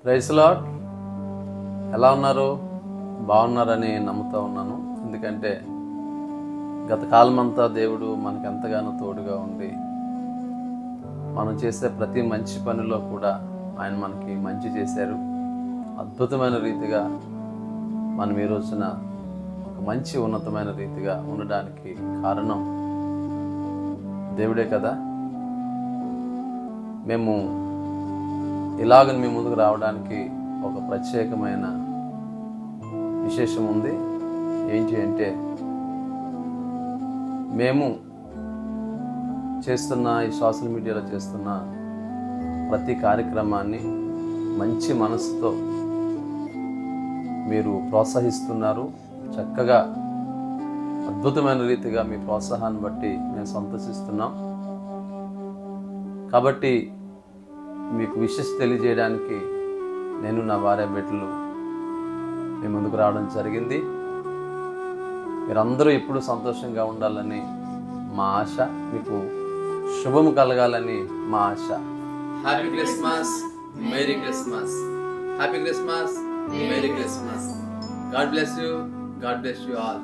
Praise lord. ఎలా ఉన్నారు? బాగున్నారని నమ్ముతూ ఉన్నాను. ఎందుకంటే గత కాలమంతా దేవుడు మనకు ఎంతగానో తోడుగా ఉండి మనం చేసే ప్రతి మంచి పనిలో కూడా ఆయన మనకి మంచి చేశారు. అద్భుతమైన రీతిగా మనం ఈ రోజున ఒక మంచి ఉన్నతమైన రీతిగా ఉండడానికి కారణం దేవుడే కదా. మేము ఇలాగ మీ ముందుకు రావడానికి ఒక ప్రత్యేకమైన విశేషం ఉంది. ఏంటి అంటే, మేము చేస్తున్న ఈ సోషల్ మీడియాలో చేస్తున్న ప్రతి కార్యక్రమాన్ని మంచి మనసుతో మీరు ప్రోత్సహిస్తున్నారు. చక్కగా అద్భుతమైన రీతిగా మీ ప్రోత్సాహాన్ని బట్టి మేము సంతోషిస్తున్నాం. కాబట్టి మీకు విషెస్ తెలియజేయడానికి నేను నా భార్య బిడ్డలు మీ ముందుకు రావడం జరిగింది. మీరందరూ ఎప్పుడు సంతోషంగా ఉండాలని మా ఆశ, మీకు శుభము కలగాలని మా ఆశ. Happy Christmas, merry Christmas. Happy Christmas, merry Christmas. God bless you, God bless you all.